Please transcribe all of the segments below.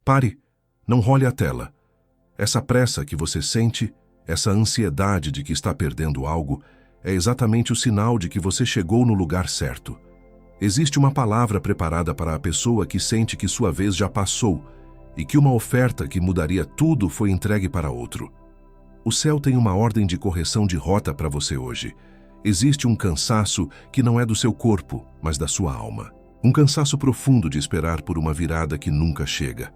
Pare, não role a tela. Essa pressa que você sente, essa ansiedade de que está perdendo algo, é exatamente o sinal de que você chegou no lugar certo. Existe uma palavra preparada para a pessoa que sente que sua vez já passou e que uma oferta que mudaria tudo foi entregue para outro. O céu tem uma ordem de correção de rota para você hoje. Existe um cansaço que não é do seu corpo, mas da sua alma. Um cansaço profundo de esperar por uma virada que nunca chega.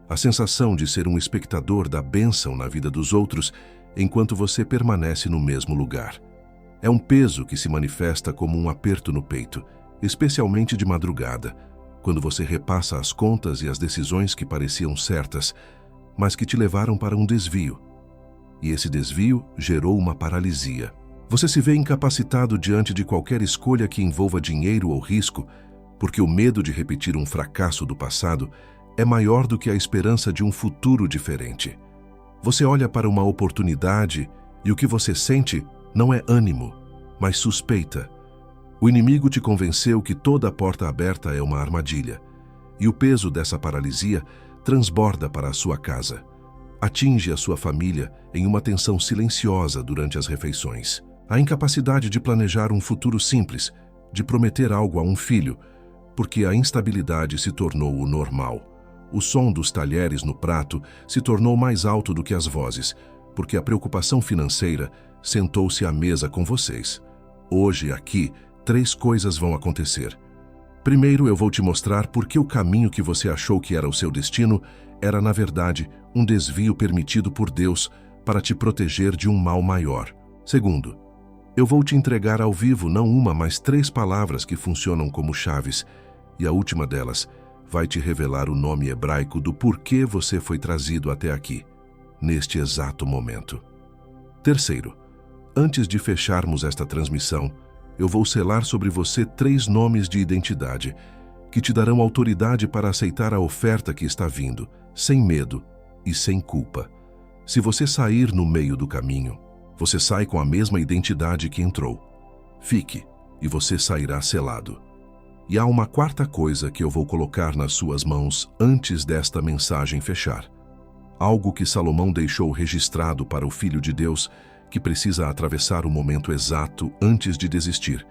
A sensação de ser um espectador da bênção na vida dos outros enquanto você permanece no mesmo lugar. É um peso que se manifesta como um aperto no peito, especialmente de madrugada, quando você repassa as contas e as decisões que pareciam certas, mas que te levaram para um desvio. E esse desvio gerou uma paralisia. Você se vê incapacitado diante de qualquer escolha que envolva dinheiro ou risco, porque o medo de repetir um fracasso do passado é maior do que a esperança de um futuro diferente. Você olha para uma oportunidade e o que você sente não é ânimo, mas suspeita. O inimigo te convenceu que toda a porta aberta é uma armadilha, e o peso dessa paralisia transborda para a sua casa. Atinge a sua família em uma tensão silenciosa durante as refeições. A incapacidade de planejar um futuro simples, de prometer algo a um filho, porque a instabilidade se tornou o normal. O som dos talheres no prato se tornou mais alto do que as vozes, porque a preocupação financeira sentou-se à mesa com vocês. Hoje, aqui, 3 coisas vão acontecer. Primeiro, eu vou te mostrar por que o caminho que você achou que era o seu destino era, na verdade, um desvio permitido por Deus para te proteger de um mal maior. Segundo, eu vou te entregar ao vivo não uma, mas 3 palavras que funcionam como chaves, e a última delas vai te revelar o nome hebraico do porquê você foi trazido até aqui, neste exato momento. Terceiro, antes de fecharmos esta transmissão, eu vou selar sobre você 3 nomes de identidade que te darão autoridade para aceitar a oferta que está vindo, sem medo e sem culpa. Se você sair no meio do caminho, você sai com a mesma identidade que entrou. Fique, e você sairá selado. E há uma 4ª coisa que eu vou colocar nas suas mãos antes desta mensagem fechar. Algo que Salomão deixou registrado para o Filho de Deus, que precisa atravessar o momento exato antes de desistir,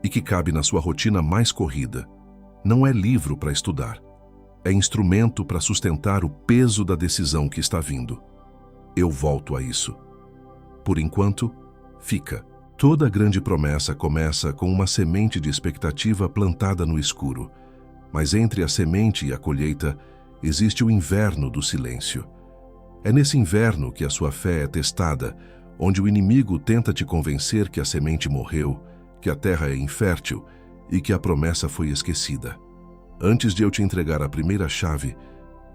e que cabe na sua rotina mais corrida. Não é livro para estudar. É instrumento para sustentar o peso da decisão que está vindo. Eu volto a isso. Por enquanto, fica. Toda grande promessa começa com uma semente de expectativa plantada no escuro. Mas entre a semente e a colheita, existe o inverno do silêncio. É nesse inverno que a sua fé é testada, onde o inimigo tenta te convencer que a semente morreu, que a terra é infértil e que a promessa foi esquecida. Antes de eu te entregar a primeira chave,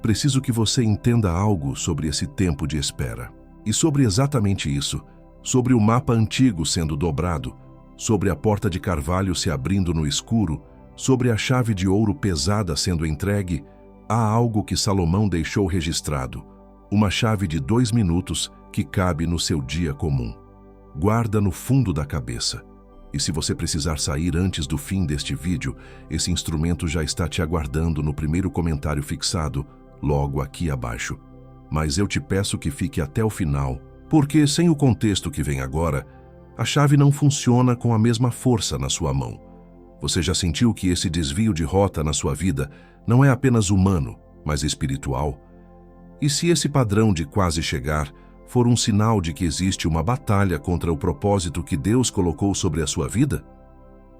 preciso que você entenda algo sobre esse tempo de espera. E sobre exatamente isso, sobre o mapa antigo sendo dobrado, sobre a porta de carvalho se abrindo no escuro, sobre a chave de ouro pesada sendo entregue, há algo que Salomão deixou registrado, uma chave de 2 minutos que cabe no seu dia comum. Guarda no fundo da cabeça. E se você precisar sair antes do fim deste vídeo, esse instrumento já está te aguardando no primeiro comentário fixado, logo aqui abaixo. Mas eu te peço que fique até o final, porque sem o contexto que vem agora, a chave não funciona com a mesma força na sua mão. Você já sentiu que esse desvio de rota na sua vida não é apenas humano, mas espiritual? E se esse padrão de quase chegar for um sinal de que existe uma batalha contra o propósito que Deus colocou sobre a sua vida?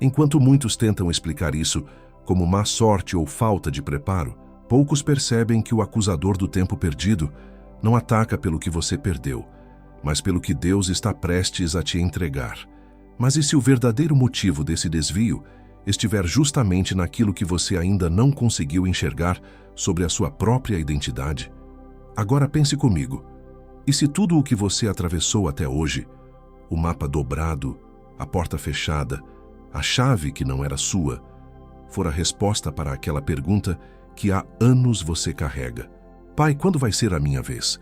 Enquanto muitos tentam explicar isso como má sorte ou falta de preparo, poucos percebem que o acusador do tempo perdido não ataca pelo que você perdeu, mas pelo que Deus está prestes a te entregar. Mas e se o verdadeiro motivo desse desvio estiver justamente naquilo que você ainda não conseguiu enxergar sobre a sua própria identidade? Agora pense comigo. E se tudo o que você atravessou até hoje, o mapa dobrado, a porta fechada, a chave que não era sua, for a resposta para aquela pergunta que há anos você carrega? Pai, quando vai ser a minha vez?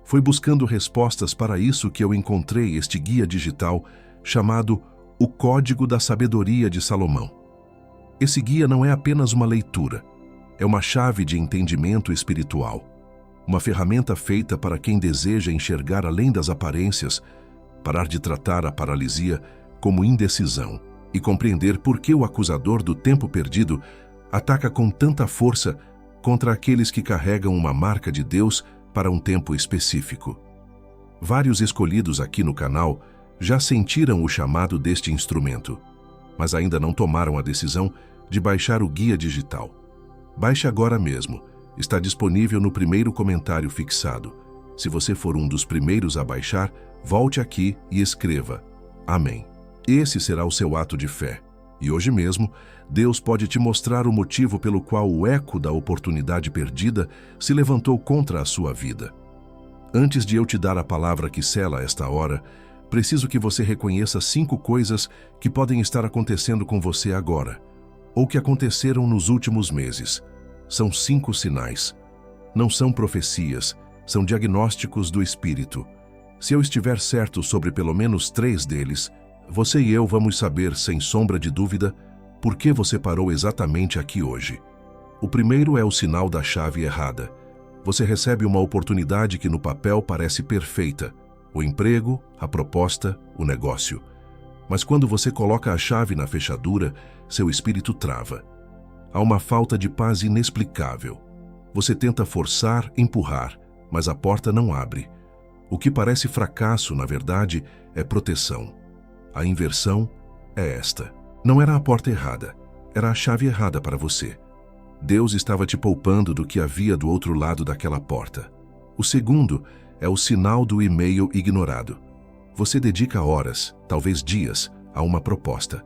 Foi buscando respostas para isso que eu encontrei este guia digital chamado O Código da Sabedoria de Salomão. Esse guia não é apenas uma leitura, É uma chave de entendimento espiritual. Uma ferramenta feita para quem deseja enxergar além das aparências, parar de tratar a paralisia como indecisão e compreender por que o acusador do tempo perdido ataca com tanta força contra aqueles que carregam uma marca de Deus para um tempo específico. Vários escolhidos aqui no canal já sentiram o chamado deste instrumento, mas ainda não tomaram a decisão de baixar o guia digital. Baixe agora mesmo. Está disponível no primeiro comentário fixado. Se você for um dos primeiros a baixar, volte aqui e escreva Amém. Esse será o seu ato de fé. E hoje mesmo, Deus pode te mostrar o motivo pelo qual o eco da oportunidade perdida se levantou contra a sua vida. Antes de eu te dar a palavra que sela esta hora, preciso que você reconheça 5 coisas que podem estar acontecendo com você agora, ou que aconteceram nos últimos meses. São 5 sinais. Não são profecias, são diagnósticos do Espírito. Se eu estiver certo sobre pelo menos 3 deles, você e eu vamos saber, sem sombra de dúvida, por que você parou exatamente aqui hoje. O primeiro é o sinal da chave errada. Você recebe uma oportunidade que no papel parece perfeita: o emprego, a proposta, o negócio. Mas quando você coloca a chave na fechadura, seu espírito trava. Há uma falta de paz inexplicável. Você tenta forçar, empurrar, mas a porta não abre. O que parece fracasso, na verdade, é proteção. A inversão é esta. Não era a porta errada, era a chave errada para você. Deus estava te poupando do que havia do outro lado daquela porta. O segundo é o sinal do e-mail ignorado. Você dedica horas, talvez dias, a uma proposta.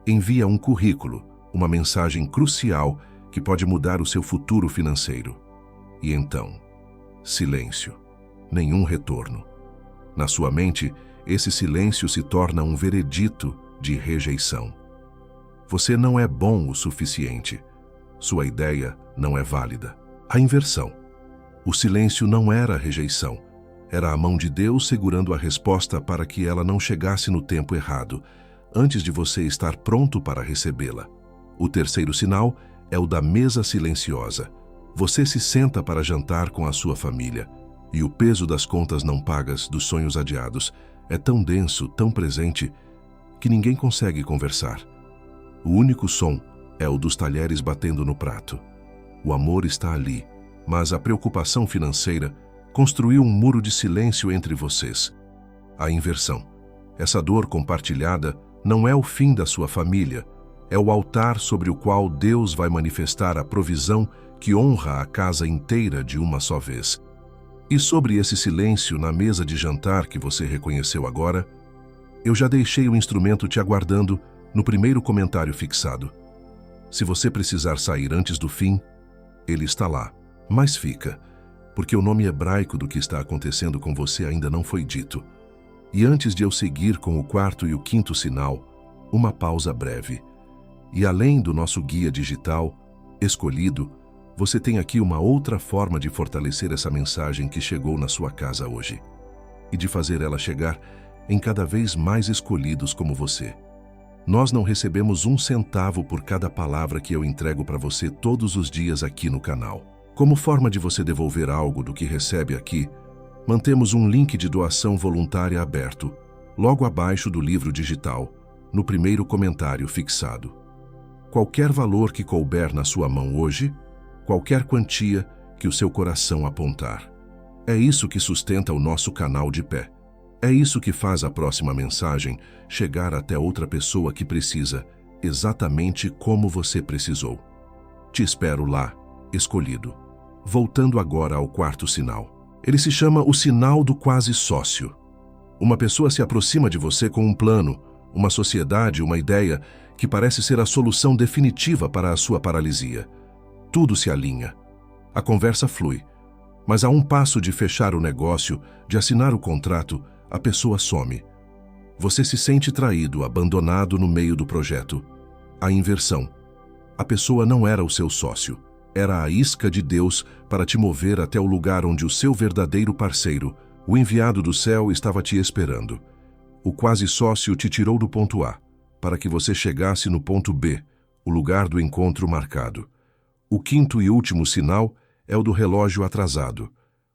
Envia um currículo, uma mensagem crucial que pode mudar o seu futuro financeiro. E então, silêncio. Nenhum retorno. Na sua mente, esse silêncio se torna um veredito de rejeição. Você não é bom o suficiente. Sua ideia não é válida. A inversão. O silêncio não era rejeição. Era a mão de Deus segurando a resposta para que ela não chegasse no tempo errado, antes de você estar pronto para recebê-la. O terceiro sinal é o da mesa silenciosa. Você se senta para jantar com a sua família, e o peso das contas não pagas, dos sonhos adiados, é tão denso, tão presente, que ninguém consegue conversar. O único som é o dos talheres batendo no prato. O amor está ali, mas a preocupação financeira construiu um muro de silêncio entre vocês. A inversão. Essa dor compartilhada não é o fim da sua família, é o altar sobre o qual Deus vai manifestar a provisão que honra a casa inteira de uma só vez. E sobre esse silêncio na mesa de jantar que você reconheceu agora, eu já deixei o instrumento te aguardando no primeiro comentário fixado. Se você precisar sair antes do fim, ele está lá. Mas fica, porque o nome hebraico do que está acontecendo com você ainda não foi dito. E antes de eu seguir com o 4º e o 5º sinal, uma pausa breve. E além do nosso guia digital, escolhido, você tem aqui uma outra forma de fortalecer essa mensagem que chegou na sua casa hoje. E de fazer ela chegar em cada vez mais escolhidos como você. Nós não recebemos 1 centavo por cada palavra que eu entrego para você todos os dias aqui no canal. Como forma de você devolver algo do que recebe aqui, mantemos um link de doação voluntária aberto, logo abaixo do livro digital, no primeiro comentário fixado. Qualquer valor que couber na sua mão hoje, qualquer quantia que o seu coração apontar. É isso que sustenta o nosso canal de pé. É isso que faz a próxima mensagem chegar até outra pessoa que precisa, exatamente como você precisou. Te espero lá, escolhido. Voltando agora ao 4º sinal. Ele se chama o sinal do quase sócio. Uma pessoa se aproxima de você com um plano, uma sociedade, uma ideia que parece ser a solução definitiva para a sua paralisia. Tudo se alinha. A conversa flui. Mas a um passo de fechar o negócio, de assinar o contrato, a pessoa some. Você se sente traído, abandonado no meio do projeto. A inversão. A pessoa não era o seu sócio. Era a isca de Deus para te mover até o lugar onde o seu verdadeiro parceiro, o enviado do céu, estava te esperando. O quase sócio te tirou do ponto A, para que você chegasse no ponto B, o lugar do encontro marcado. O quinto e último sinal é o do relógio atrasado.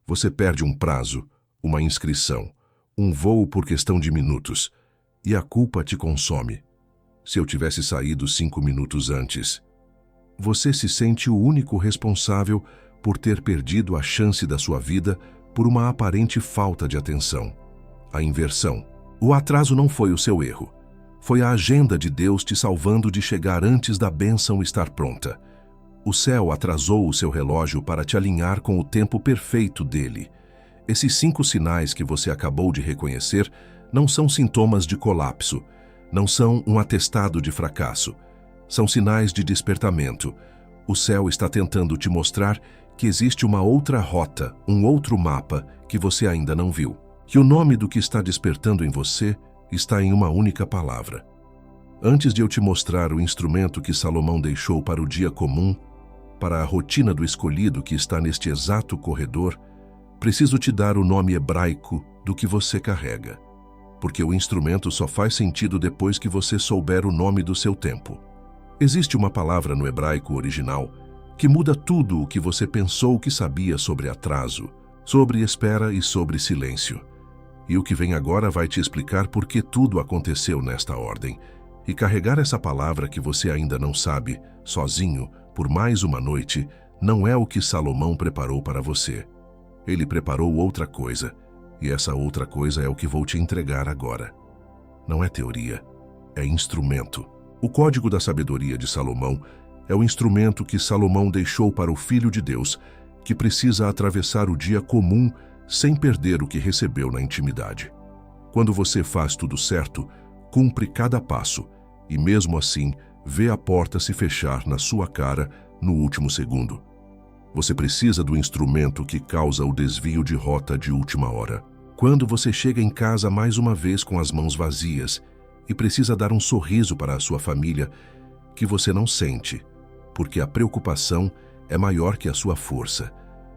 Você perde um prazo, uma inscrição, um voo por questão de minutos, e a culpa te consome. Se eu tivesse saído 5 minutos antes. Você se sente o único responsável por ter perdido a chance da sua vida por uma aparente falta de atenção. A inversão. O atraso não foi o seu erro. Foi a agenda de Deus te salvando de chegar antes da bênção estar pronta. O céu atrasou o seu relógio para te alinhar com o tempo perfeito dele. Esses 5 sinais que você acabou de reconhecer não são sintomas de colapso, não são um atestado de fracasso. São sinais de despertamento. O céu está tentando te mostrar que existe uma outra rota, um outro mapa que você ainda não viu. Que o nome do que está despertando em você está em uma única palavra. Antes de eu te mostrar o instrumento que Salomão deixou para o dia comum, para a rotina do escolhido que está neste exato corredor, preciso te dar o nome hebraico do que você carrega. Porque o instrumento só faz sentido depois que você souber o nome do seu tempo. Existe uma palavra no hebraico original que muda tudo o que você pensou que sabia sobre atraso, sobre espera e sobre silêncio. E o que vem agora vai te explicar por que tudo aconteceu nesta ordem. E carregar essa palavra que você ainda não sabe, sozinho, por mais uma noite, não é o que Salomão preparou para você. Ele preparou outra coisa, e essa outra coisa é o que vou te entregar agora. Não é teoria, é instrumento. O código da sabedoria de Salomão é o instrumento que Salomão deixou para o Filho de Deus, que precisa atravessar o dia comum sem perder o que recebeu na intimidade. Quando você faz tudo certo, cumpre cada passo, e mesmo assim, vê a porta se fechar na sua cara no último segundo. Você precisa do instrumento que causa o desvio de rota de última hora. Quando você chega em casa mais uma vez com as mãos vazias e precisa dar um sorriso para a sua família que você não sente, porque a preocupação é maior que a sua força.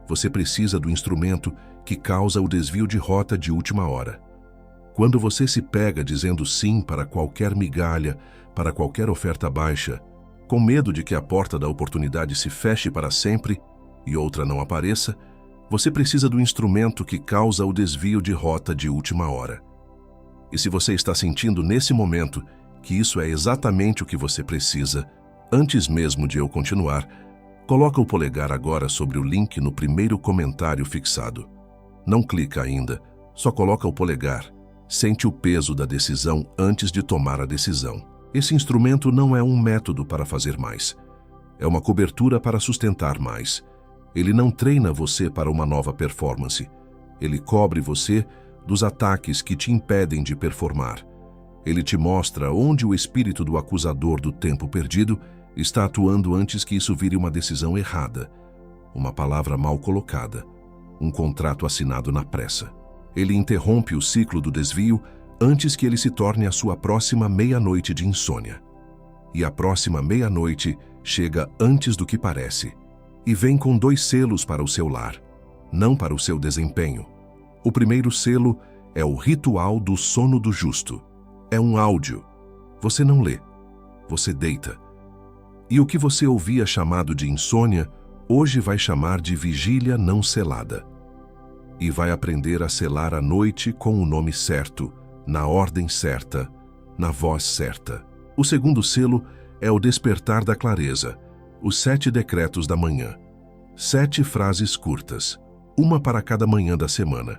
Você precisa do instrumento que causa o desvio de rota de última hora. Quando você se pega dizendo sim para qualquer migalha, para qualquer oferta baixa, com medo de que a porta da oportunidade se feche para sempre e outra não apareça, você precisa do instrumento que causa o desvio de rota de última hora. E se você está sentindo nesse momento que isso é exatamente o que você precisa, antes mesmo de eu continuar, coloca o polegar agora sobre o link no primeiro comentário fixado. Não clica ainda, só coloca o polegar. Sente o peso da decisão antes de tomar a decisão. Esse instrumento não é um método para fazer mais. É uma cobertura para sustentar mais. Ele não treina você para uma nova performance. Ele cobre você dos ataques que te impedem de performar. Ele te mostra onde o espírito do acusador do tempo perdido está atuando antes que isso vire uma decisão errada, uma palavra mal colocada, um contrato assinado na pressa. Ele interrompe o ciclo do desvio antes que ele se torne a sua próxima meia-noite de insônia. E a próxima meia-noite chega antes do que parece, e vem com 2 selos para o seu lar, não para o seu desempenho. O primeiro selo é o ritual do sono do justo. É um áudio. Você não lê, você deita. E o que você ouvia chamado de insônia, hoje vai chamar de vigília não selada. E vai aprender a selar a noite com o nome certo, na ordem certa, na voz certa. O segundo selo é o despertar da clareza, os 7 decretos da manhã. 7 frases curtas, uma para cada manhã da semana.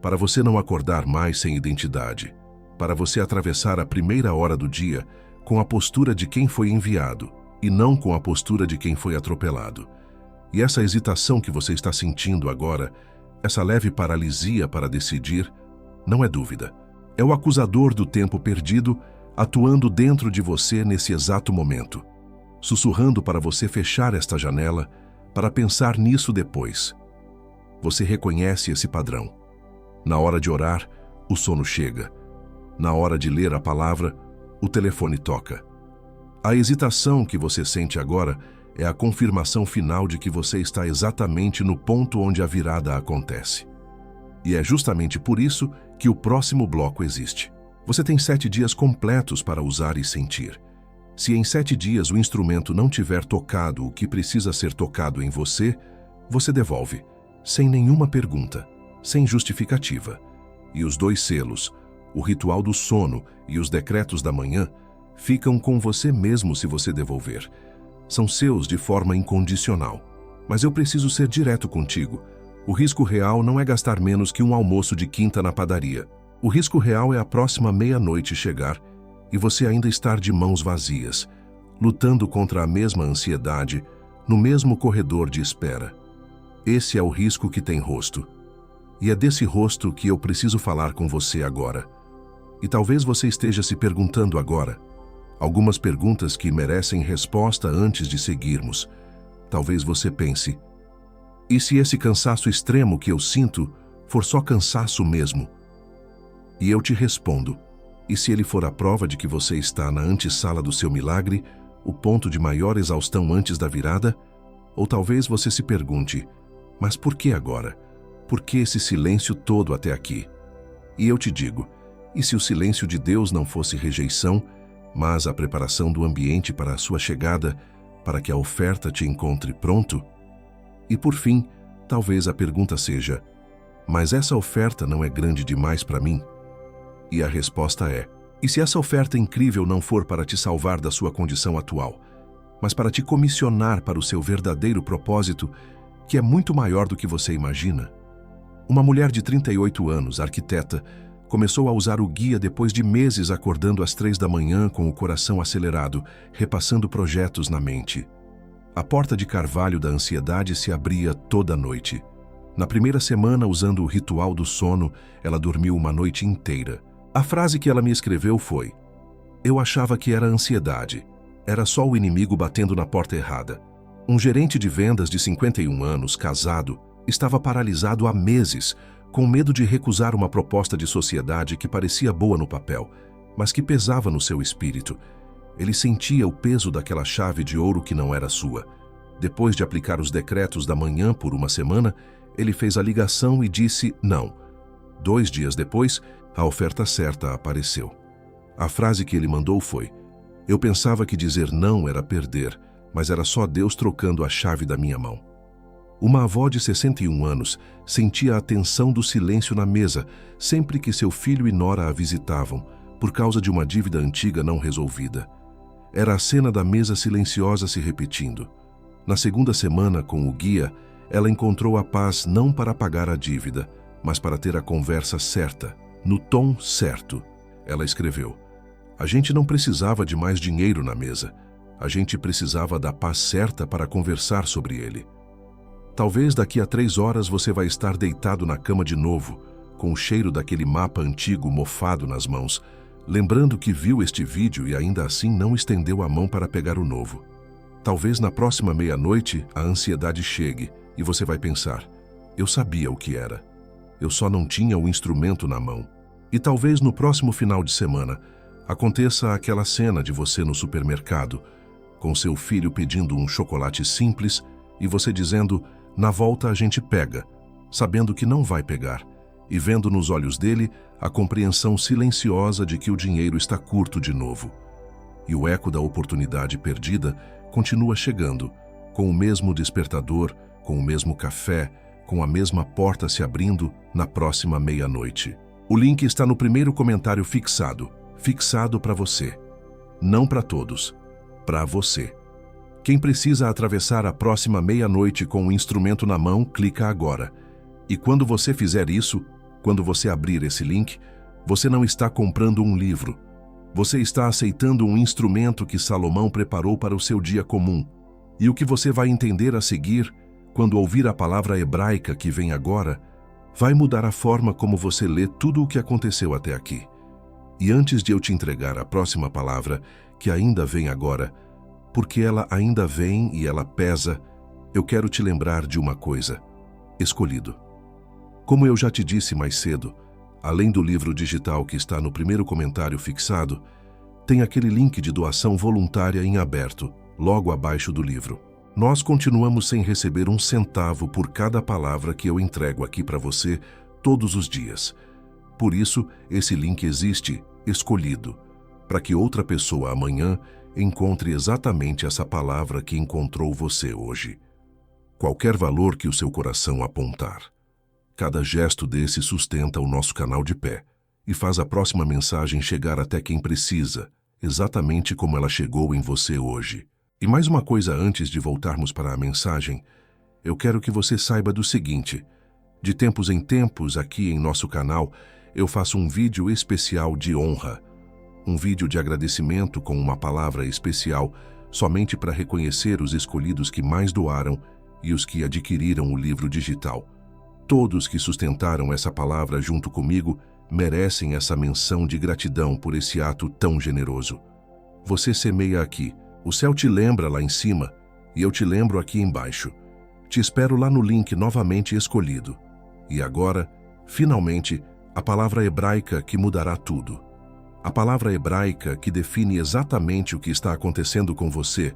Para você não acordar mais sem identidade, para você atravessar a primeira hora do dia com a postura de quem foi enviado e não com a postura de quem foi atropelado. E essa hesitação que você está sentindo agora, essa leve paralisia para decidir, não é dúvida. É o acusador do tempo perdido atuando dentro de você nesse exato momento, sussurrando para você fechar esta janela, para pensar nisso depois. Você reconhece esse padrão. Na hora de orar, o sono chega. Na hora de ler a palavra, o telefone toca. A hesitação que você sente agora é a confirmação final de que você está exatamente no ponto onde a virada acontece. E é justamente por isso que o próximo bloco existe. Você tem 7 dias completos para usar e sentir. Se em 7 dias o instrumento não tiver tocado o que precisa ser tocado em você, você devolve, sem nenhuma pergunta, sem justificativa. E os 2 selos, o ritual do sono e os decretos da manhã, ficam com você mesmo se você devolver. São seus de forma incondicional. Mas eu preciso ser direto contigo. O risco real não é gastar menos que um almoço de quinta na padaria. O risco real é a próxima meia-noite chegar e você ainda estar de mãos vazias, lutando contra a mesma ansiedade, no mesmo corredor de espera. Esse é o risco que tem rosto. E é desse rosto que eu preciso falar com você agora. E talvez você esteja se perguntando agora. Algumas perguntas que merecem resposta antes de seguirmos. Talvez você pense: e se esse cansaço extremo que eu sinto for só cansaço mesmo? E eu te respondo: e se ele for a prova de que você está na antessala do seu milagre, o ponto de maior exaustão antes da virada? Ou talvez você se pergunte: mas por que agora? Por que esse silêncio todo até aqui? E eu te digo: e se o silêncio de Deus não fosse rejeição, mas a preparação do ambiente para a sua chegada, para que a oferta te encontre pronto? E por fim, talvez a pergunta seja: mas essa oferta não é grande demais para mim? E a resposta é: e se essa oferta incrível não for para te salvar da sua condição atual, mas para te comissionar para o seu verdadeiro propósito, que é muito maior do que você imagina? Uma mulher de 38 anos, arquiteta, começou a usar o guia depois de meses acordando às 3 da manhã com o coração acelerado, repassando projetos na mente. A porta de carvalho da ansiedade se abria toda noite. Na primeira semana, usando o ritual do sono, ela dormiu uma noite inteira. A frase que ela me escreveu foi: eu achava que era ansiedade. Era só o inimigo batendo na porta errada. Um gerente de vendas de 51 anos, casado, estava paralisado há meses, com medo de recusar uma proposta de sociedade que parecia boa no papel, mas que pesava no seu espírito. Ele sentia o peso daquela chave de ouro que não era sua. Depois de aplicar os decretos da manhã por uma semana, ele fez a ligação e disse não. 2 dias depois, a oferta certa apareceu. A frase que ele mandou foi: eu pensava que dizer não era perder, mas era só Deus trocando a chave da minha mão. Uma avó de 61 anos sentia a tensão do silêncio na mesa sempre que seu filho e nora a visitavam, por causa de uma dívida antiga não resolvida. Era a cena da mesa silenciosa se repetindo. Na segunda semana, com o guia, ela encontrou a paz não para pagar a dívida, mas para ter a conversa certa, no tom certo. Ela escreveu: a gente não precisava de mais dinheiro na mesa. A gente precisava da paz certa para conversar sobre ele. Talvez daqui a 3 horas você vai estar deitado na cama de novo, com o cheiro daquele mapa antigo mofado nas mãos, lembrando que viu este vídeo e ainda assim não estendeu a mão para pegar o novo. Talvez na próxima meia-noite a ansiedade chegue e você vai pensar: eu sabia o que era. Eu só não tinha o instrumento na mão. E talvez no próximo final de semana aconteça aquela cena de você no supermercado, com seu filho pedindo um chocolate simples e você dizendo: na volta a gente pega, sabendo que não vai pegar, e vendo nos olhos dele a compreensão silenciosa de que o dinheiro está curto de novo. E o eco da oportunidade perdida continua chegando, com o mesmo despertador, com o mesmo café, com a mesma porta se abrindo na próxima meia-noite. O link está no primeiro comentário fixado para você. Não para todos, para você. Quem precisa atravessar a próxima meia-noite com o instrumento na mão, clica agora. E quando você fizer isso, quando você abrir esse link, você não está comprando um livro. Você está aceitando um instrumento que Salomão preparou para o seu dia comum. E o que você vai entender a seguir, quando ouvir a palavra hebraica que vem agora, vai mudar a forma como você lê tudo o que aconteceu até aqui. E antes de eu te entregar a próxima palavra, que ainda vem agora, porque ela ainda vem e ela pesa, eu quero te lembrar de uma coisa: escolhido. Como eu já te disse mais cedo, além do livro digital que está no primeiro comentário fixado, tem aquele link de doação voluntária em aberto, logo abaixo do livro. Nós continuamos sem receber um centavo por cada palavra que eu entrego aqui para você todos os dias. Por isso, esse link existe, escolhido, para que outra pessoa amanhã encontre exatamente essa palavra que encontrou você hoje. Qualquer valor que o seu coração apontar. Cada gesto desse sustenta o nosso canal de pé e faz a próxima mensagem chegar até quem precisa, exatamente como ela chegou em você hoje. E mais uma coisa antes de voltarmos para a mensagem, eu quero que você saiba do seguinte: de tempos em tempos, aqui em nosso canal, eu faço um vídeo especial de honra, um vídeo de agradecimento com uma palavra especial somente para reconhecer os escolhidos que mais doaram e os que adquiriram o livro digital. Todos que sustentaram essa palavra junto comigo merecem essa menção de gratidão por esse ato tão generoso. Você semeia aqui, o céu te lembra lá em cima e eu te lembro aqui embaixo. Te espero lá no link novamente escolhido. E agora, finalmente, a palavra hebraica que mudará tudo. A palavra hebraica que define exatamente o que está acontecendo com você.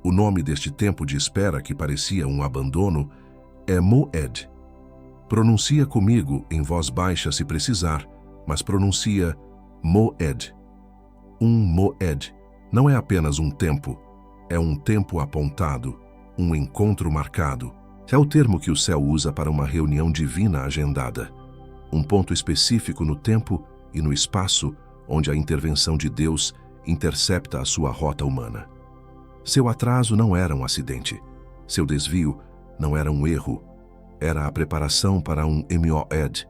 O nome deste tempo de espera que parecia um abandono é Moed. Pronuncia comigo em voz baixa se precisar, mas pronuncia Moed. Um Moed não é apenas um tempo, é um tempo apontado, um encontro marcado. É o termo que o céu usa para uma reunião divina agendada. Um ponto específico no tempo e no espaço onde a intervenção de Deus intercepta a sua rota humana. Seu atraso não era um acidente. Seu desvio não era um erro. Era a preparação para um Moed,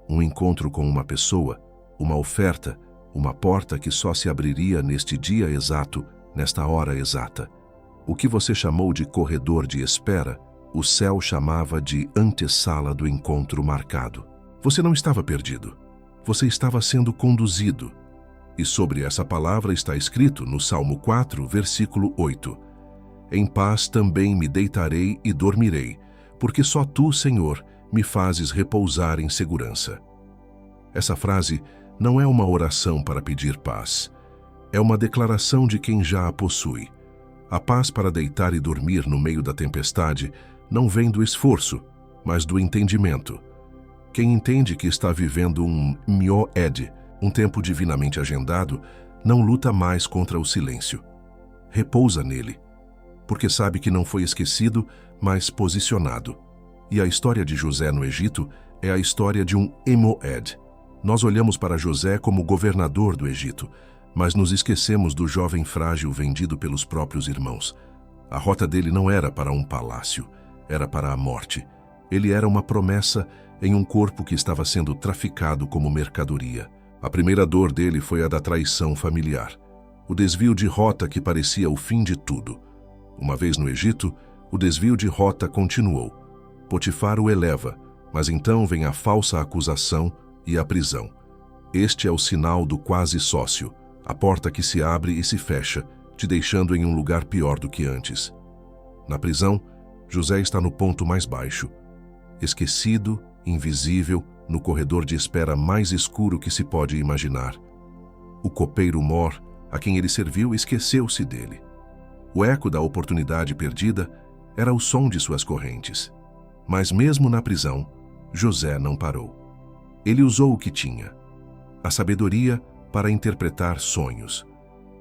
um encontro com uma pessoa, uma oferta, uma porta que só se abriria neste dia exato, nesta hora exata. O que você chamou de corredor de espera, o céu chamava de antessala do encontro marcado. Você não estava perdido. Você estava sendo conduzido. E sobre essa palavra está escrito no Salmo 4, versículo 8. Em paz também me deitarei e dormirei, porque só tu, Senhor, me fazes repousar em segurança. Essa frase não é uma oração para pedir paz. É uma declaração de quem já a possui. A paz para deitar e dormir no meio da tempestade não vem do esforço, mas do entendimento. Quem entende que está vivendo um Moed, um tempo divinamente agendado, não luta mais contra o silêncio. Repousa nele, porque sabe que não foi esquecido, mas posicionado. E a história de José no Egito é a história de um Moed. Nós olhamos para José como governador do Egito, mas nos esquecemos do jovem frágil vendido pelos próprios irmãos. A rota dele não era para um palácio, era para a morte. Ele era uma promessa em um corpo que estava sendo traficado como mercadoria. A primeira dor dele foi a da traição familiar, o desvio de rota que parecia o fim de tudo. Uma vez no Egito, o desvio de rota continuou. Potifar o eleva, mas então vem a falsa acusação e a prisão. Este é o sinal do quase sócio, a porta que se abre e se fecha, te deixando em um lugar pior do que antes. Na prisão, José está no ponto mais baixo, esquecido, invisível, no corredor de espera mais escuro que se pode imaginar. O copeiro Mor, a quem ele serviu, esqueceu-se dele. O eco da oportunidade perdida era o som de suas correntes. Mas mesmo na prisão, José não parou. Ele usou o que tinha, a sabedoria para interpretar sonhos.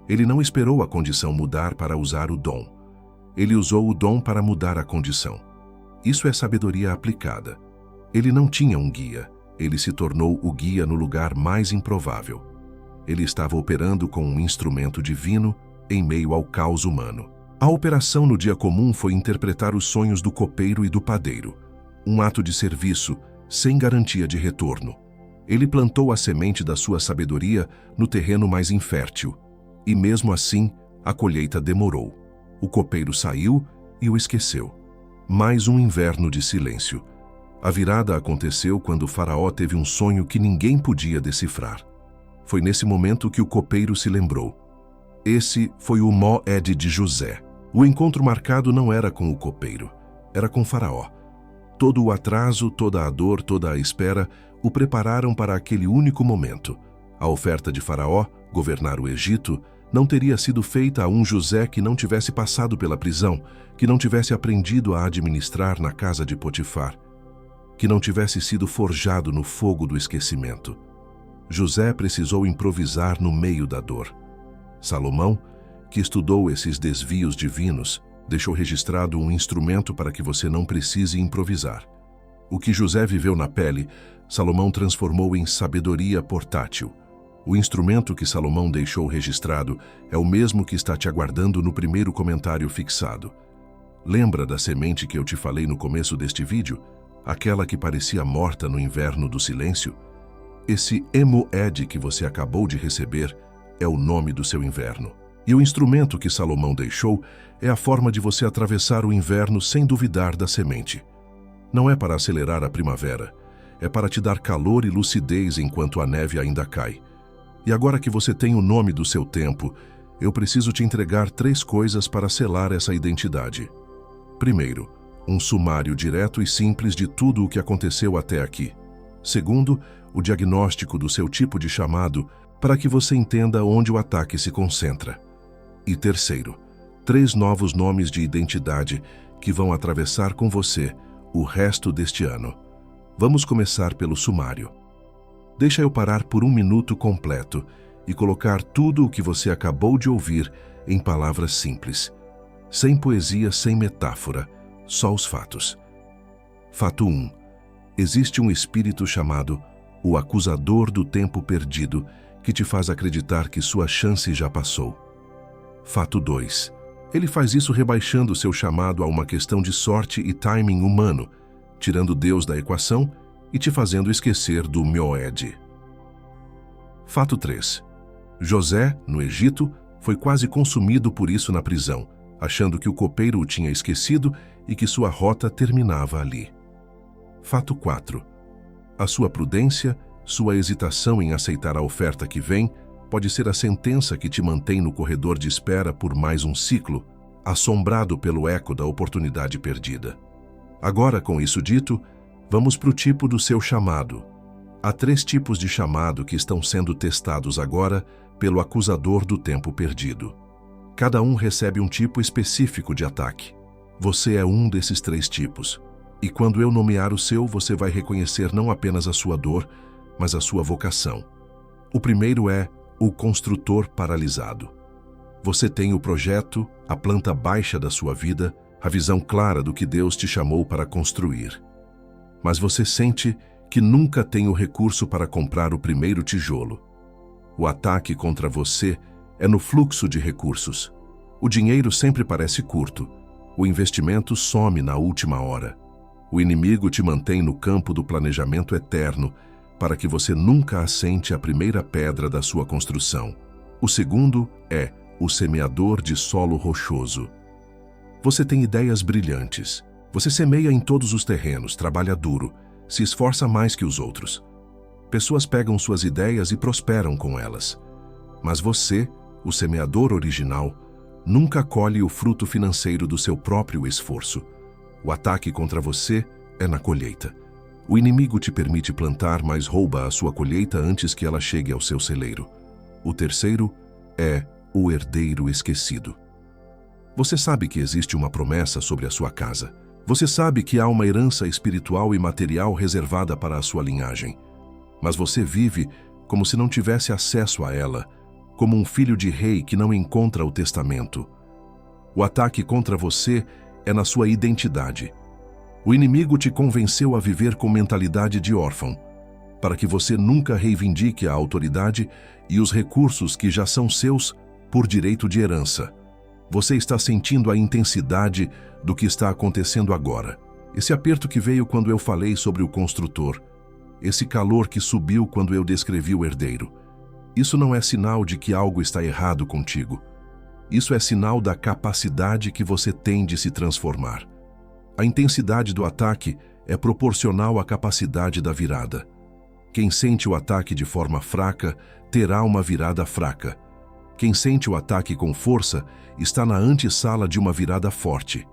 Ele não esperou a condição mudar para usar o dom. Ele usou o dom para mudar a condição. Isso é sabedoria aplicada. Ele não tinha um guia. Ele se tornou o guia no lugar mais improvável. Ele estava operando com um instrumento divino em meio ao caos humano. A operação no dia comum foi interpretar os sonhos do copeiro e do padeiro. Um ato de serviço, sem garantia de retorno. Ele plantou a semente da sua sabedoria no terreno mais infértil. E mesmo assim, a colheita demorou. O copeiro saiu e o esqueceu. Mais um inverno de silêncio. A virada aconteceu quando o faraó teve um sonho que ninguém podia decifrar. Foi nesse momento que o copeiro se lembrou. Esse foi o Moed de José. O encontro marcado não era com o copeiro, era com Faraó. Todo o atraso, toda a dor, toda a espera o prepararam para aquele único momento. A oferta de Faraó, governar o Egito, não teria sido feita a um José que não tivesse passado pela prisão, que não tivesse aprendido a administrar na casa de Potifar, que não tivesse sido forjado no fogo do esquecimento. José precisou improvisar no meio da dor. Salomão, que estudou esses desvios divinos, deixou registrado um instrumento para que você não precise improvisar. O que José viveu na pele, Salomão transformou em sabedoria portátil. O instrumento que Salomão deixou registrado é o mesmo que está te aguardando no primeiro comentário fixado. Lembra da semente que eu te falei no começo deste vídeo? Aquela que parecia morta no inverno do silêncio? Esse Emoed que você acabou de receber é o nome do seu inverno. E o instrumento que Salomão deixou é a forma de você atravessar o inverno sem duvidar da semente. Não é para acelerar a primavera, é para te dar calor e lucidez enquanto a neve ainda cai. E agora que você tem o nome do seu tempo, eu preciso te entregar 3 coisas para selar essa identidade. Primeiro, um sumário direto e simples de tudo o que aconteceu até aqui. Segundo, o diagnóstico do seu tipo de chamado para que você entenda onde o ataque se concentra. E terceiro, 3 novos nomes de identidade que vão atravessar com você o resto deste ano. Vamos começar pelo sumário. Deixa eu parar por 1 minuto completo e colocar tudo o que você acabou de ouvir em palavras simples. Sem poesia, sem metáfora, só os fatos. Fato 1. Existe um espírito chamado o acusador do tempo perdido que te faz acreditar que sua chance já passou. Fato 2. Ele faz isso rebaixando seu chamado a uma questão de sorte e timing humano, tirando Deus da equação e te fazendo esquecer do Moed. Fato 3. José, no Egito, foi quase consumido por isso na prisão, achando que o copeiro o tinha esquecido e que sua rota terminava ali. Fato 4. A sua prudência, sua hesitação em aceitar a oferta que vem, pode ser a sentença que te mantém no corredor de espera por mais um ciclo, assombrado pelo eco da oportunidade perdida. Agora, com isso dito, vamos para o tipo do seu chamado. Há 3 tipos de chamado que estão sendo testados agora pelo acusador do tempo perdido. Cada um recebe um tipo específico de ataque. Você é um desses 3 tipos. E quando eu nomear o seu, você vai reconhecer não apenas a sua dor, mas a sua vocação. O primeiro é o construtor paralisado. Você tem o projeto, a planta baixa da sua vida, a visão clara do que Deus te chamou para construir. Mas você sente que nunca tem o recurso para comprar o primeiro tijolo. O ataque contra você é no fluxo de recursos. O dinheiro sempre parece curto. O investimento some na última hora. O inimigo te mantém no campo do planejamento eterno para que você nunca assente a primeira pedra da sua construção. O segundo é o semeador de solo rochoso. Você tem ideias brilhantes. Você semeia em todos os terrenos, trabalha duro, se esforça mais que os outros. Pessoas pegam suas ideias e prosperam com elas. Mas você, o semeador original, nunca colhe o fruto financeiro do seu próprio esforço. O ataque contra você é na colheita. O inimigo te permite plantar, mas rouba a sua colheita antes que ela chegue ao seu celeiro. O terceiro é o herdeiro esquecido. Você sabe que existe uma promessa sobre a sua casa. Você sabe que há uma herança espiritual e material reservada para a sua linhagem. Mas você vive como se não tivesse acesso a ela, como um filho de rei que não encontra o testamento. O ataque contra você é na sua identidade. O inimigo te convenceu a viver com mentalidade de órfão, para que você nunca reivindique a autoridade e os recursos que já são seus por direito de herança. Você está sentindo a intensidade do que está acontecendo agora. Esse aperto que veio quando eu falei sobre o construtor. Esse calor que subiu quando eu descrevi o herdeiro. Isso não é sinal de que algo está errado contigo. Isso é sinal da capacidade que você tem de se transformar. A intensidade do ataque é proporcional à capacidade da virada. Quem sente o ataque de forma fraca, terá uma virada fraca. Quem sente o ataque com força, está na antessala de uma virada forte.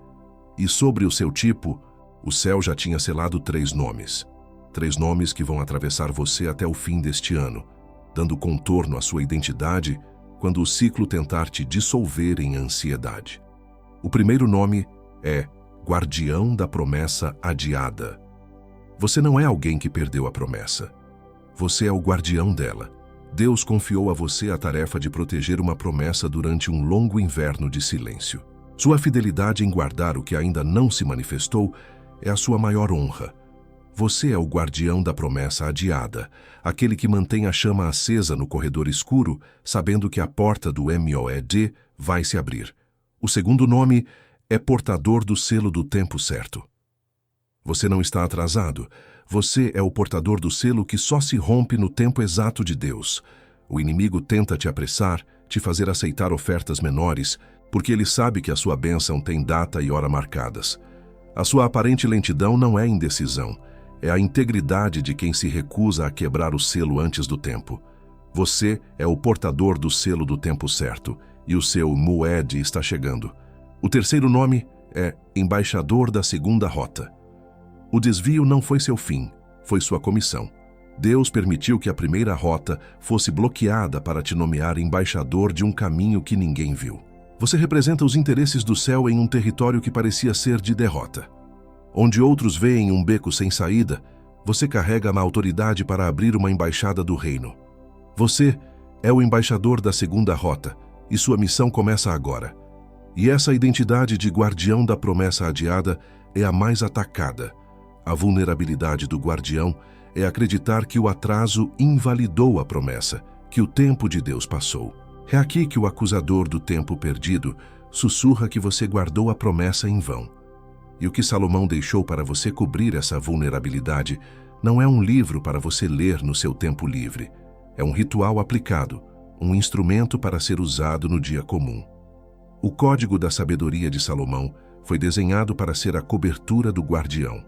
E sobre o seu tipo, o céu já tinha selado 3 nomes. 3 nomes que vão atravessar você até o fim deste ano, dando contorno à sua identidade quando o ciclo tentar te dissolver em ansiedade. O primeiro nome é Guardião da Promessa Adiada. Você não é alguém que perdeu a promessa. Você é o guardião dela. Deus confiou a você a tarefa de proteger uma promessa durante um longo inverno de silêncio. Sua fidelidade em guardar o que ainda não se manifestou é a sua maior honra. Você é o guardião da promessa adiada, aquele que mantém a chama acesa no corredor escuro, sabendo que a porta do MOED vai se abrir. O segundo nome é portador do selo do tempo certo. Você não está atrasado. Você é o portador do selo que só se rompe no tempo exato de Deus. O inimigo tenta te apressar, te fazer aceitar ofertas menores, porque ele sabe que a sua bênção tem data e hora marcadas. A sua aparente lentidão não é indecisão, é a integridade de quem se recusa a quebrar o selo antes do tempo. Você é o portador do selo do tempo certo, e o seu Moed está chegando. O terceiro nome é embaixador da segunda rota. O desvio não foi seu fim, foi sua comissão. Deus permitiu que a primeira rota fosse bloqueada para te nomear embaixador de um caminho que ninguém viu. Você representa os interesses do céu em um território que parecia ser de derrota. Onde outros veem um beco sem saída, você carrega a autoridade para abrir uma embaixada do reino. Você é o embaixador da segunda rota, e sua missão começa agora. E essa identidade de guardião da promessa adiada é a mais atacada. A vulnerabilidade do guardião é acreditar que o atraso invalidou a promessa, que o tempo de Deus passou. É aqui que o acusador do tempo perdido sussurra que você guardou a promessa em vão. E o que Salomão deixou para você cobrir essa vulnerabilidade não é um livro para você ler no seu tempo livre. É um ritual aplicado, um instrumento para ser usado no dia comum. O Código da Sabedoria de Salomão foi desenhado para ser a cobertura do guardião.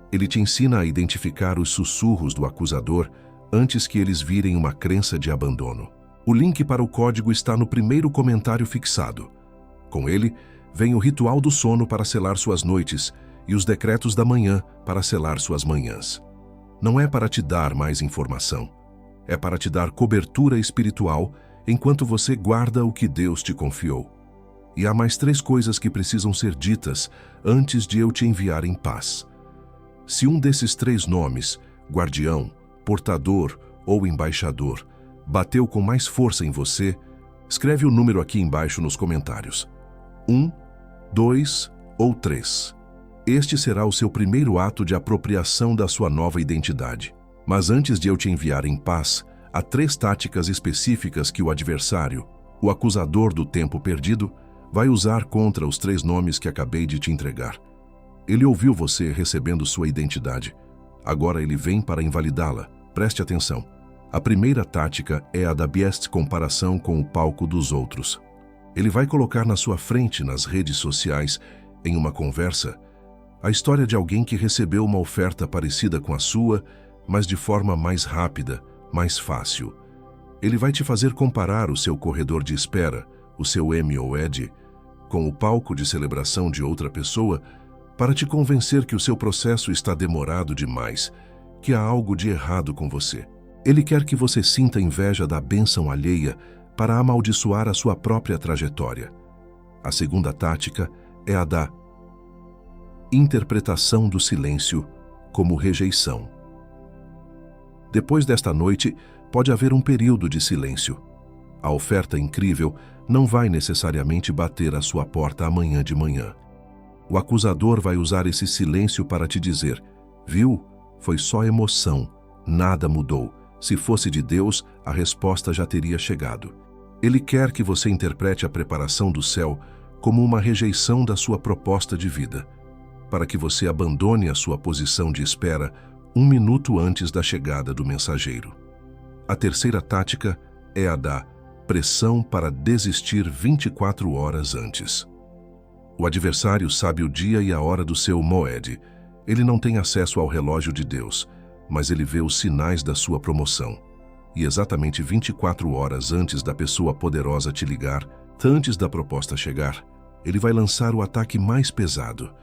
Ele te ensina a identificar os sussurros do acusador antes que eles virem uma crença de abandono. O link para o código está no primeiro comentário fixado. Com ele, vem o ritual do sono para selar suas noites e os decretos da manhã para selar suas manhãs. Não é para te dar mais informação. É para te dar cobertura espiritual enquanto você guarda o que Deus te confiou. E há mais 3 coisas que precisam ser ditas antes de eu te enviar em paz. Se um desses 3 nomes, guardião, portador ou embaixador, bateu com mais força em você, escreve o número aqui embaixo nos comentários. 1, 2 ou 3. Este será o seu primeiro ato de apropriação da sua nova identidade. Mas antes de eu te enviar em paz, há 3 táticas específicas que o adversário, o acusador do tempo perdido, vai usar contra os 3 nomes que acabei de te entregar. Ele ouviu você recebendo sua identidade. Agora ele vem para invalidá-la. Preste atenção. A primeira tática é a da biased comparação com o palco dos outros. Ele vai colocar na sua frente, nas redes sociais, em uma conversa, a história de alguém que recebeu uma oferta parecida com a sua, mas de forma mais rápida, mais fácil. Ele vai te fazer comparar o seu corredor de espera, o seu MOED, com o palco de celebração de outra pessoa, para te convencer que o seu processo está demorado demais, que há algo de errado com você. Ele quer que você sinta inveja da bênção alheia para amaldiçoar a sua própria trajetória. A segunda tática é a da interpretação do silêncio como rejeição. Depois desta noite, pode haver um período de silêncio. A oferta incrível não vai necessariamente bater à sua porta amanhã de manhã. O acusador vai usar esse silêncio para te dizer: viu? Foi só emoção, nada mudou. Se fosse de Deus, a resposta já teria chegado. Ele quer que você interprete a preparação do céu como uma rejeição da sua proposta de vida, para que você abandone a sua posição de espera 1 minuto antes da chegada do mensageiro. A terceira tática é a da pressão para desistir 24 horas antes. O adversário sabe o dia e a hora do seu Moed. Ele não tem acesso ao relógio de Deus, mas ele vê os sinais da sua promoção. E exatamente 24 horas antes da pessoa poderosa te ligar, antes da proposta chegar, ele vai lançar o ataque mais pesado.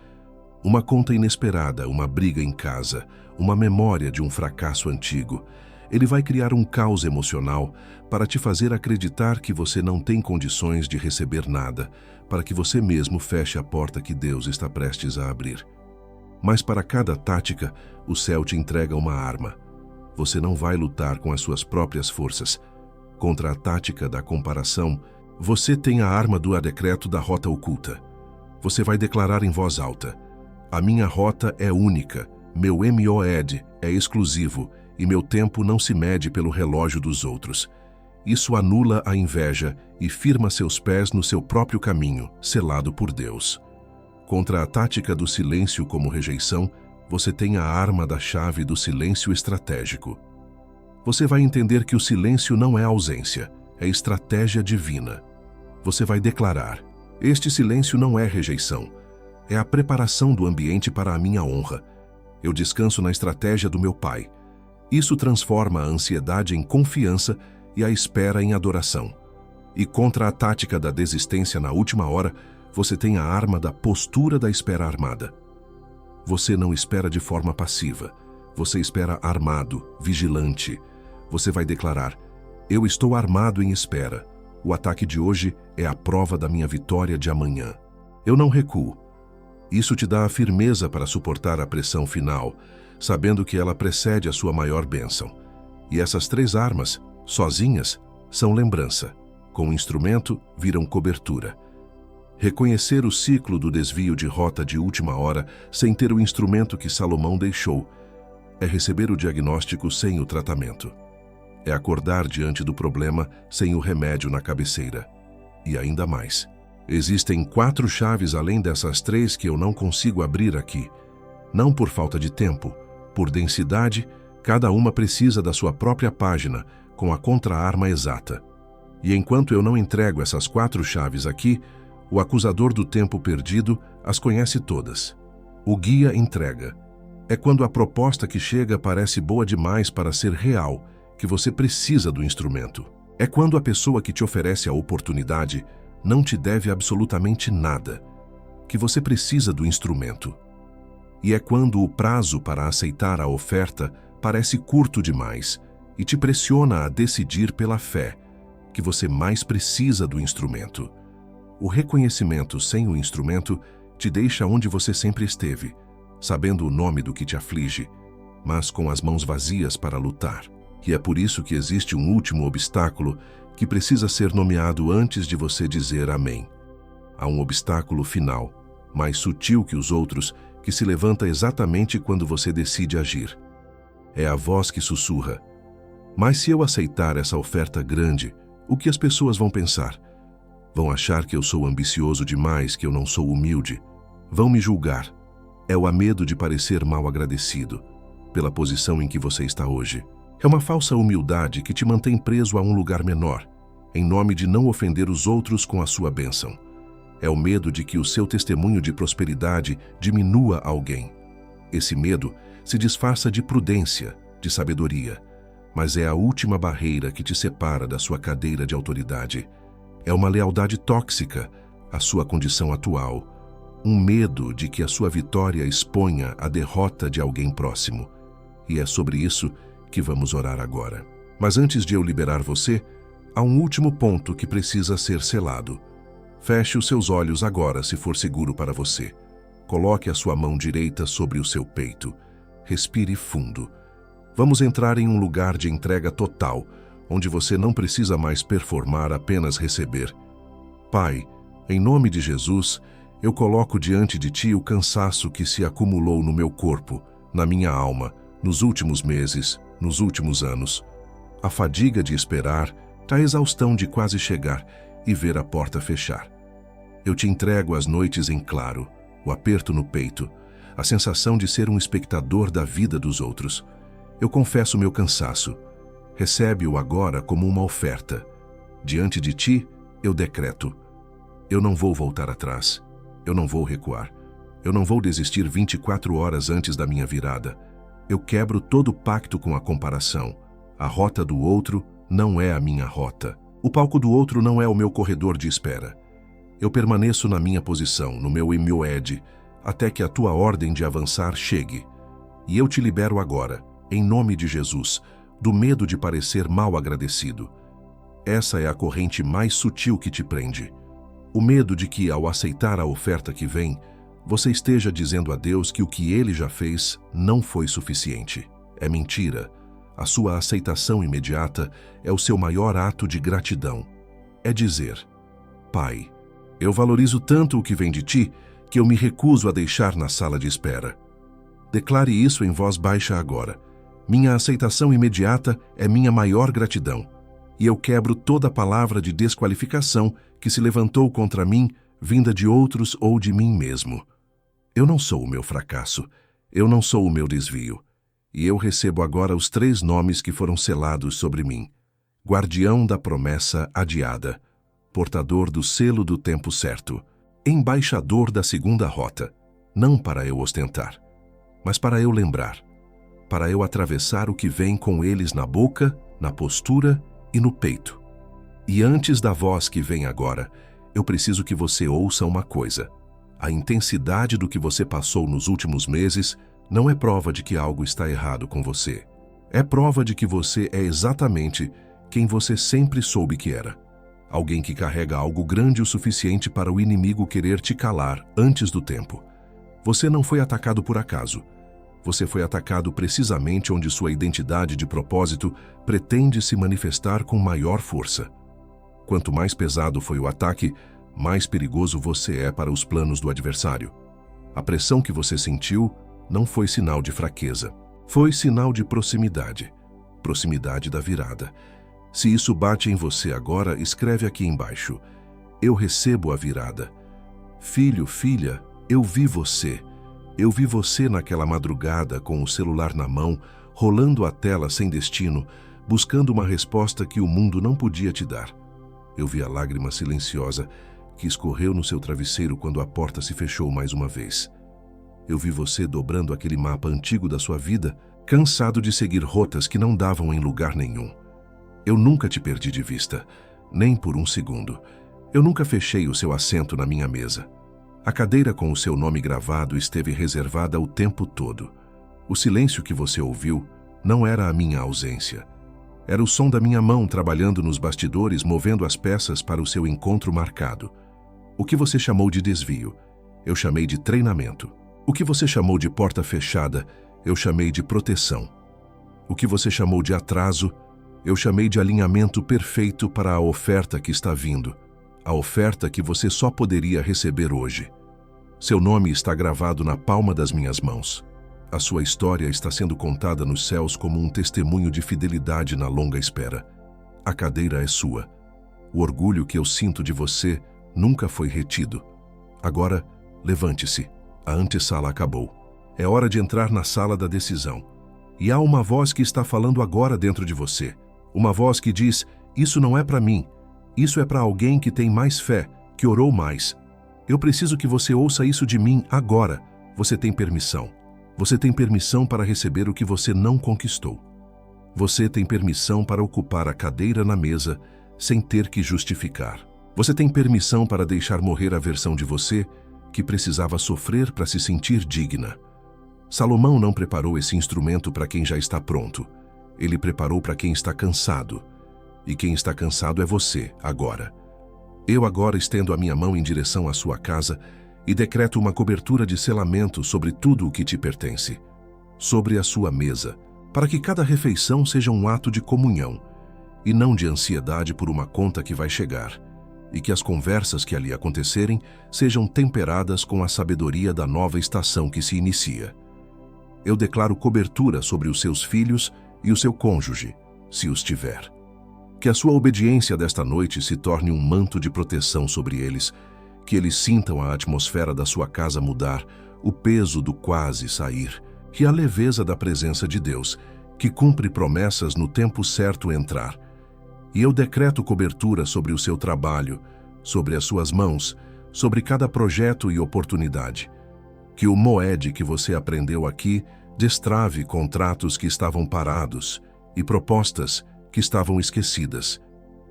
Uma conta inesperada, uma briga em casa, uma memória de um fracasso antigo. Ele vai criar um caos emocional para te fazer acreditar que você não tem condições de receber nada, para que você mesmo feche a porta que Deus está prestes a abrir. Mas para cada tática, o céu te entrega uma arma. Você não vai lutar com as suas próprias forças. Contra a tática da comparação, você tem a arma do decreto da rota oculta. Você vai declarar em voz alta: a minha rota é única, meu MOED é exclusivo e meu tempo não se mede pelo relógio dos outros. Isso anula a inveja e firma seus pés no seu próprio caminho, selado por Deus. Contra a tática do silêncio como rejeição, você tem a arma da chave do silêncio estratégico. Você vai entender que o silêncio não é ausência, é estratégia divina. Você vai declarar: este silêncio não é rejeição, é a preparação do ambiente para a minha honra. Eu descanso na estratégia do meu Pai. Isso transforma a ansiedade em confiança e a espera em adoração. E contra a tática da desistência na última hora, você tem a arma da postura da espera armada. Você não espera de forma passiva. Você espera armado, vigilante. Você vai declarar: eu estou armado em espera. O ataque de hoje é a prova da minha vitória de amanhã. Eu não recuo. Isso te dá a firmeza para suportar a pressão final, sabendo que ela precede a sua maior bênção. E essas 3 armas, sozinhas, são lembrança. Com o instrumento, viram cobertura. Reconhecer o ciclo do desvio de rota de última hora sem ter o instrumento que Salomão deixou é receber o diagnóstico sem o tratamento. É acordar diante do problema sem o remédio na cabeceira. E ainda mais. Existem 4 chaves além dessas 3 que eu não consigo abrir aqui. Não por falta de tempo, por densidade, cada uma precisa da sua própria página, com a contra-arma exata. E enquanto eu não entrego essas 4 chaves aqui, o acusador do tempo perdido as conhece todas. O guia entrega. É quando a proposta que chega parece boa demais para ser real, que você precisa do instrumento. É quando a pessoa que te oferece a oportunidade não te deve absolutamente nada, que você precisa do instrumento. E é quando o prazo para aceitar a oferta parece curto demais e te pressiona a decidir pela fé, que você mais precisa do instrumento. O reconhecimento sem o instrumento te deixa onde você sempre esteve, sabendo o nome do que te aflige, mas com as mãos vazias para lutar. E é por isso que existe um último obstáculo que precisa ser nomeado antes de você dizer amém. Há um obstáculo final, mais sutil que os outros, que se levanta exatamente quando você decide agir. É a voz que sussurra: mas se eu aceitar essa oferta grande, o que as pessoas vão pensar? Vão achar que eu sou ambicioso demais, que eu não sou humilde. Vão me julgar. É o medo de parecer mal agradecido pela posição em que você está hoje. É uma falsa humildade que te mantém preso a um lugar menor, em nome de não ofender os outros com a sua bênção. É o medo de que o seu testemunho de prosperidade diminua alguém. Esse medo se disfarça de prudência, de sabedoria, mas é a última barreira que te separa da sua cadeira de autoridade. É uma lealdade tóxica à sua condição atual, um medo de que a sua vitória exponha a derrota de alguém próximo. E é sobre isso que vamos orar agora. Mas antes de eu liberar você, há um último ponto que precisa ser selado. Feche os seus olhos agora, se for seguro para você. Coloque a sua mão direita sobre o seu peito. Respire fundo. Vamos entrar em um lugar de entrega total, onde você não precisa mais performar, apenas receber. Pai, em nome de Jesus, eu coloco diante de Ti o cansaço que se acumulou no meu corpo, na minha alma, nos últimos meses, nos últimos anos. A fadiga de esperar, a exaustão de quase chegar e ver a porta fechar. Eu te entrego as noites em claro, o aperto no peito, a sensação de ser um espectador da vida dos outros. Eu confesso meu cansaço. Recebe-o agora como uma oferta. Diante de Ti, eu decreto: eu não vou voltar atrás. Eu não vou recuar. Eu não vou desistir 24 horas antes da minha virada. Eu quebro todo pacto com a comparação. A rota do outro não é a minha rota. O palco do outro não é o meu corredor de espera. Eu permaneço na minha posição, no meu MOED, até que a Tua ordem de avançar chegue. E eu te libero agora, em nome de Jesus, do medo de parecer mal agradecido. Essa é a corrente mais sutil que te prende. O medo de que, ao aceitar a oferta que vem, você esteja dizendo a Deus que o que Ele já fez não foi suficiente. É mentira. A sua aceitação imediata é o seu maior ato de gratidão. É dizer: Pai, eu valorizo tanto o que vem de ti que eu me recuso a deixar na sala de espera. Declare isso em voz baixa agora. Minha aceitação imediata é minha maior gratidão, e eu quebro toda palavra de desqualificação que se levantou contra mim, vinda de outros ou de mim mesmo. Eu não sou o meu fracasso, eu não sou o meu desvio, e eu recebo agora os 3 nomes que foram selados sobre mim: guardião da promessa adiada, portador do selo do tempo certo, embaixador da segunda rota, não para eu ostentar, mas para eu lembrar, para eu atravessar o que vem com eles na boca, na postura e no peito. E antes da voz que vem agora, eu preciso que você ouça uma coisa. A intensidade do que você passou nos últimos meses não é prova de que algo está errado com você. É prova de que você é exatamente quem você sempre soube que era. Alguém que carrega algo grande o suficiente para o inimigo querer te calar antes do tempo. Você não foi atacado por acaso. Você foi atacado precisamente onde sua identidade de propósito pretende se manifestar com maior força. Quanto mais pesado foi o ataque, mais perigoso você é para os planos do adversário. A pressão que você sentiu não foi sinal de fraqueza. Foi sinal de proximidade. Proximidade da virada. Se isso bate em você agora, escreve aqui embaixo: eu recebo a virada. Filho, filha, eu vi você. Eu vi você naquela madrugada com o celular na mão, rolando a tela sem destino, buscando uma resposta que o mundo não podia te dar. Eu vi a lágrima silenciosa que escorreu no seu travesseiro quando a porta se fechou mais uma vez. Eu vi você dobrando aquele mapa antigo da sua vida, cansado de seguir rotas que não davam em lugar nenhum. Eu nunca te perdi de vista, nem por um segundo. Eu nunca fechei o seu assento na minha mesa. A cadeira com o seu nome gravado esteve reservada o tempo todo. O silêncio que você ouviu não era a minha ausência. Era o som da minha mão trabalhando nos bastidores, movendo as peças para o seu encontro marcado. O que você chamou de desvio, eu chamei de treinamento. O que você chamou de porta fechada, eu chamei de proteção. O que você chamou de atraso, eu chamei de alinhamento perfeito para a oferta que está vindo. A oferta que você só poderia receber hoje. Seu nome está gravado na palma das minhas mãos. A sua história está sendo contada nos céus como um testemunho de fidelidade na longa espera. A cadeira é sua. O orgulho que eu sinto de você nunca foi retido. Agora, levante-se. A antessala acabou. É hora de entrar na sala da decisão. E há uma voz que está falando agora dentro de você. Uma voz que diz: isso não é para mim. Isso é para alguém que tem mais fé, que orou mais. Eu preciso que você ouça isso de mim agora. Você tem permissão. Você tem permissão para receber o que você não conquistou. Você tem permissão para ocupar a cadeira na mesa sem ter que justificar. Você tem permissão para deixar morrer a versão de você que precisava sofrer para se sentir digna. Salomão não preparou esse instrumento para quem já está pronto. Ele preparou para quem está cansado. E quem está cansado é você, agora. Eu agora estendo a minha mão em direção à sua casa e decreto uma cobertura de selamento sobre tudo o que te pertence, sobre a sua mesa, para que cada refeição seja um ato de comunhão, e não de ansiedade por uma conta que vai chegar, e que as conversas que ali acontecerem sejam temperadas com a sabedoria da nova estação que se inicia. Eu declaro cobertura sobre os seus filhos e o seu cônjuge, se os tiver. Que a sua obediência desta noite se torne um manto de proteção sobre eles, que eles sintam a atmosfera da sua casa mudar, o peso do quase sair, e a leveza da presença de Deus, que cumpre promessas no tempo certo entrar. E eu decreto cobertura sobre o seu trabalho, sobre as suas mãos, sobre cada projeto e oportunidade. Que o Moed que você aprendeu aqui destrave contratos que estavam parados e propostas que estavam esquecidas.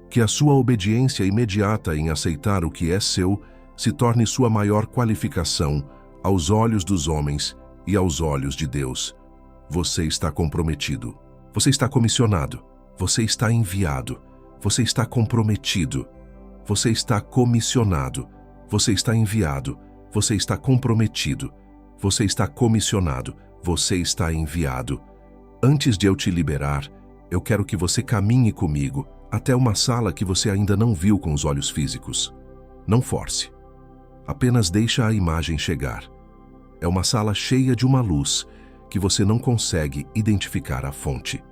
Que a sua obediência imediata em aceitar o que é seu se torne sua maior qualificação aos olhos dos homens e aos olhos de Deus. Você está comprometido. Você está comissionado. Você está enviado. Você está comprometido. Você está comissionado. Você está enviado. Você está comprometido. Você está comissionado. Você está enviado. Antes de eu te liberar, Eu quero que você caminhe comigo até uma sala que você ainda não viu com os olhos físicos. Não force. Apenas deixa a imagem chegar. É uma sala cheia de uma luz que você não consegue identificar a fonte.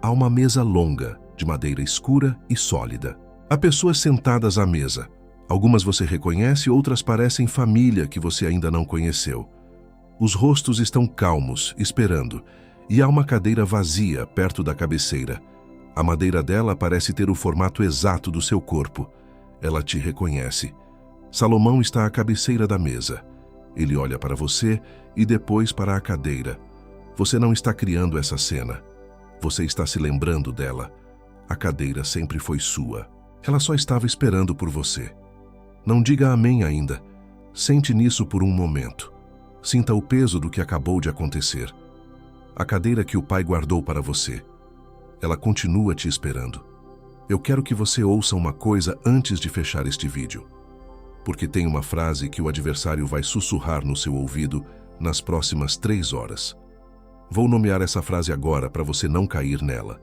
Há uma mesa longa, de madeira escura e sólida. Há pessoas sentadas à mesa. Algumas você reconhece, outras parecem família que você ainda não conheceu. Os rostos estão calmos, esperando, e há uma cadeira vazia perto da cabeceira. A madeira dela parece ter o formato exato do seu corpo. Ela te reconhece. Salomão está à cabeceira da mesa. Ele olha para você e depois para a cadeira. Você não está criando essa cena. Você está se lembrando dela. A cadeira sempre foi sua. Ela só estava esperando por você. Não diga amém ainda. Sente nisso por um momento. Sinta o peso do que acabou de acontecer. A cadeira que o Pai guardou para você. Ela continua te esperando. Eu quero que você ouça uma coisa antes de fechar este vídeo. Porque tem uma frase que o adversário vai sussurrar no seu ouvido nas próximas 3 horas. Vou nomear essa frase agora para você não cair nela.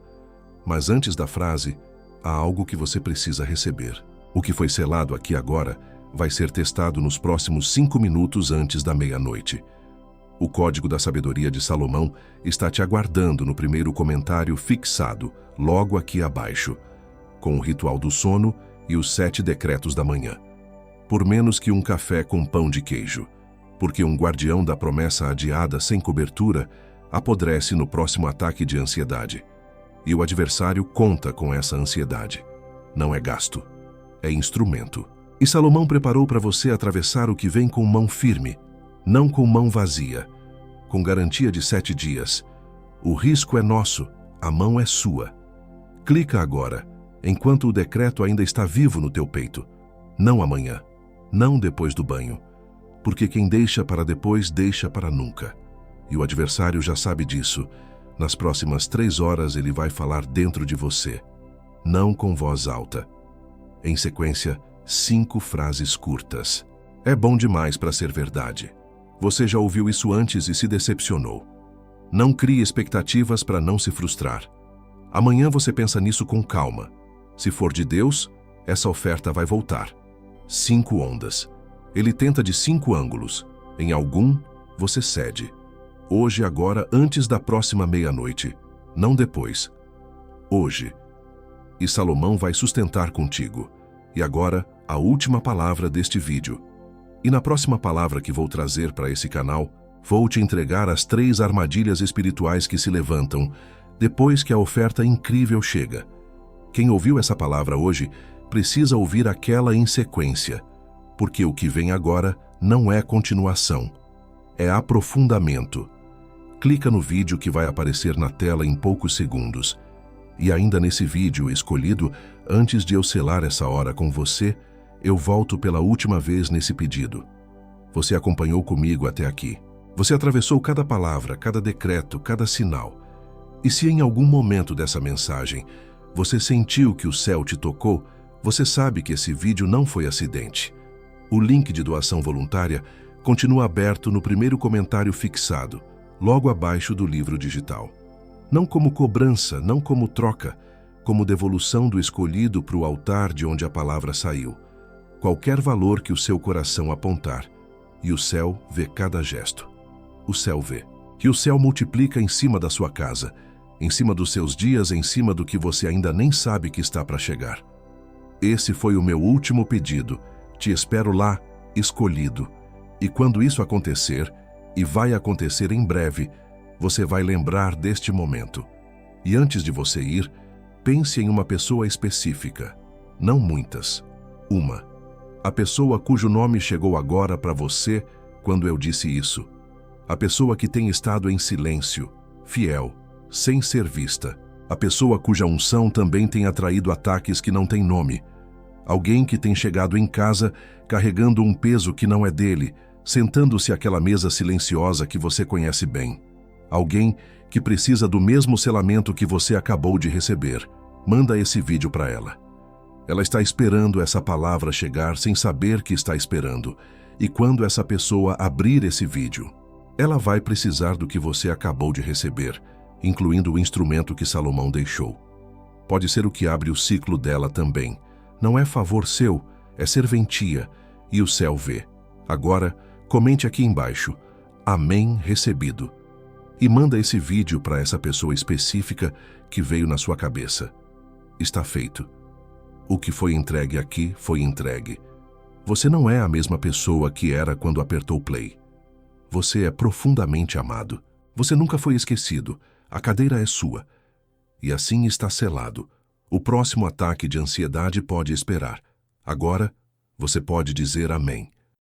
Mas antes da frase, há algo que você precisa receber. O que foi selado aqui agora vai ser testado nos próximos 5 minutos antes da meia-noite. O Código da Sabedoria de Salomão está te aguardando no primeiro comentário fixado, logo aqui abaixo, com o ritual do sono e os 7 decretos da manhã. Por menos que um café com pão de queijo, porque um guardião da promessa adiada sem cobertura apodrece no próximo ataque de ansiedade. E o adversário conta com essa ansiedade. Não é gasto, é instrumento. E Salomão preparou para você atravessar o que vem com mão firme, não com mão vazia, com garantia de 7 dias. O risco é nosso, a mão é sua. Clica agora, enquanto o decreto ainda está vivo no teu peito. Não amanhã, não depois do banho, porque quem deixa para depois, deixa para nunca. E o adversário já sabe disso. Nas próximas 3 horas ele vai falar dentro de você, não com voz alta. Em sequência, 5 frases curtas. É bom demais para ser verdade. Você já ouviu isso antes e se decepcionou. Não crie expectativas para não se frustrar. Amanhã você pensa nisso com calma. Se for de Deus, essa oferta vai voltar. 5 ondas. Ele tenta de 5 ângulos. Em algum, você cede. Hoje, agora, antes da próxima meia-noite. Não depois. Hoje. E Salomão vai sustentar contigo. E agora, a última palavra deste vídeo. E na próxima palavra que vou trazer para esse canal, vou te entregar as 3 armadilhas espirituais que se levantam depois que a oferta incrível chega. Quem ouviu essa palavra hoje precisa ouvir aquela em sequência, porque o que vem agora não é continuação, é aprofundamento. Clica no vídeo que vai aparecer na tela em poucos segundos. E ainda nesse vídeo escolhido, antes de eu selar essa hora com você, eu volto pela última vez nesse pedido. Você acompanhou comigo até aqui. Você atravessou cada palavra, cada decreto, cada sinal. E se em algum momento dessa mensagem você sentiu que o céu te tocou, você sabe que esse vídeo não foi acidente. O link de doação voluntária continua aberto no primeiro comentário fixado, logo abaixo do livro digital. Não como cobrança, não como troca, como devolução do escolhido para o altar de onde a palavra saiu. Qualquer valor que o seu coração apontar, e o céu vê cada gesto. O céu vê. Que o céu multiplica em cima da sua casa, em cima dos seus dias, em cima do que você ainda nem sabe que está para chegar. Esse foi o meu último pedido. Te espero lá, escolhido. E quando isso acontecer, e vai acontecer em breve, você vai lembrar deste momento. E antes de você ir, pense em uma pessoa específica. Não muitas. Uma. A pessoa cujo nome chegou agora para você quando eu disse isso. A pessoa que tem estado em silêncio, fiel, sem ser vista. A pessoa cuja unção também tem atraído ataques que não têm nome. Alguém que tem chegado em casa carregando um peso que não é dele, sentando-se àquela mesa silenciosa que você conhece bem. Alguém que precisa do mesmo selamento que você acabou de receber. Manda esse vídeo para ela. Ela está esperando essa palavra chegar sem saber que está esperando. E quando essa pessoa abrir esse vídeo, ela vai precisar do que você acabou de receber, incluindo o instrumento que Salomão deixou. Pode ser o que abre o ciclo dela também. Não é favor seu, é serventia, e o céu vê. Agora, comente aqui embaixo, Amém recebido. E manda esse vídeo para essa pessoa específica que veio na sua cabeça. Está feito. O que foi entregue aqui foi entregue. Você não é a mesma pessoa que era quando apertou play. Você é profundamente amado. Você nunca foi esquecido. A cadeira é sua. E assim está selado. O próximo ataque de ansiedade pode esperar. Agora, você pode dizer amém.